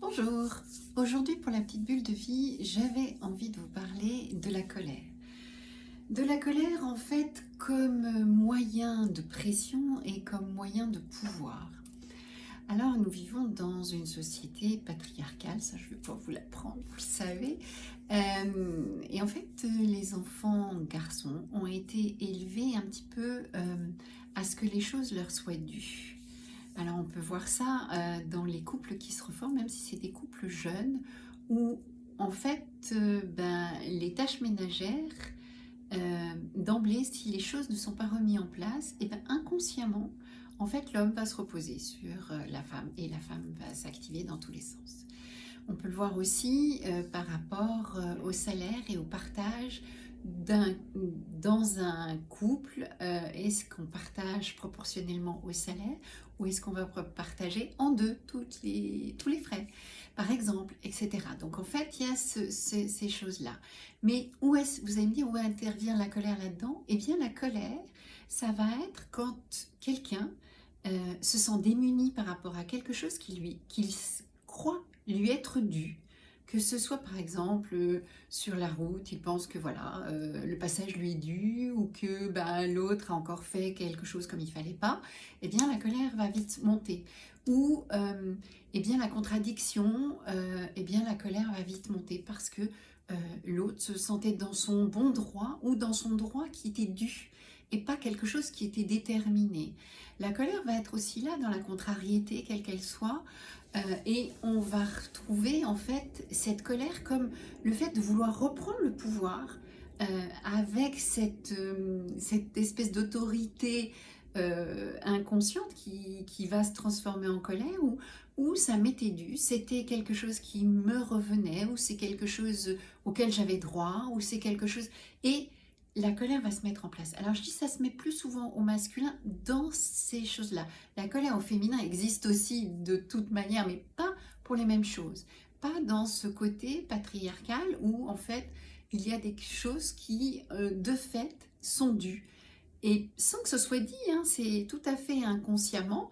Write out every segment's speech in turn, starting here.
Bonjour, aujourd'hui pour la petite bulle de vie, j'avais envie de vous parler de la colère. De la colère en fait comme moyen de pression et comme moyen de pouvoir. Alors nous vivons dans une société patriarcale, ça je ne vais pas vous l'apprendre, vous le savez. Et en fait les enfants garçons ont été élevés un petit peu à ce que les choses leur soient dues. Alors on peut voir ça dans les couples qui se reforment, même si c'est des couples jeunes, où en fait les tâches ménagères, d'emblée, si les choses ne sont pas remises en place, et ben, inconsciemment, en fait l'homme va se reposer sur la femme et la femme va s'activer dans tous les sens. On peut le voir aussi par rapport au salaire et au partage dans un couple. Est-ce qu'on partage proportionnellement au salaire ou est-ce qu'on va partager en deux tous les frais, par exemple, etc. Donc en fait, il y a ces choses-là. Mais vous allez me dire, où intervient la colère là-dedans? Eh bien, la colère, ça va être quand quelqu'un se sent démuni par rapport à quelque chose qu'il croit lui être dû, que ce soit par exemple sur la route, il pense que voilà, le passage lui est dû ou que l'autre a encore fait quelque chose comme il fallait pas, eh bien la colère va vite monter. Ou eh bien la contradiction, eh bien la colère va vite monter parce que l'autre se sentait dans son bon droit ou dans son droit qui était dû et pas quelque chose qui était déterminé. La colère va être aussi là dans la contrariété, quelle qu'elle soit, et on va retrouver en fait cette colère comme le fait de vouloir reprendre le pouvoir avec cette espèce d'autorité inconsciente qui va se transformer en colère, ou ça m'était dû, c'était quelque chose qui me revenait, ou c'est quelque chose auquel j'avais droit, ou c'est quelque chose... Et la colère va se mettre en place. Alors je dis ça se met plus souvent au masculin dans ces choses-là. La colère au féminin existe aussi de toute manière, mais pas pour les mêmes choses. Pas dans ce côté patriarcal où en fait il y a des choses qui de fait sont dues. Et sans que ce soit dit, hein, c'est tout à fait inconsciemment.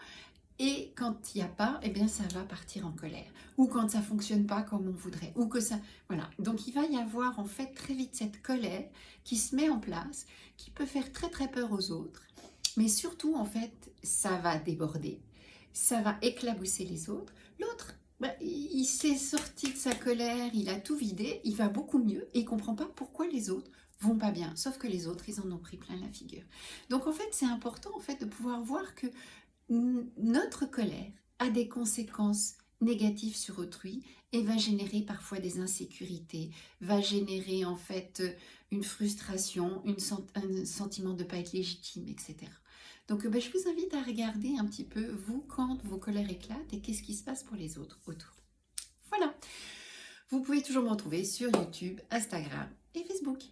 Et quand il n'y a pas, eh bien ça va partir en colère. Ou quand ça ne fonctionne pas comme on voudrait. Ou que ça... Voilà. Donc il va y avoir en fait très vite cette colère qui se met en place, qui peut faire très très peur aux autres. Mais surtout en fait, ça va déborder. Ça va éclabousser les autres. L'autre, il s'est sorti de sa colère, il a tout vidé, il va beaucoup mieux et il ne comprend pas pourquoi les autres vont pas bien. Sauf que les autres, ils en ont pris plein la figure. Donc en fait, c'est important en fait de pouvoir voir que notre colère a des conséquences négatives sur autrui et va générer parfois des insécurités, va générer en fait une frustration, un sentiment de ne pas être légitime, etc. Donc je vous invite à regarder un petit peu, vous, quand vos colères éclatent et qu'est-ce qui se passe pour les autres autour. Voilà, vous pouvez toujours me retrouver sur YouTube, Instagram et Facebook.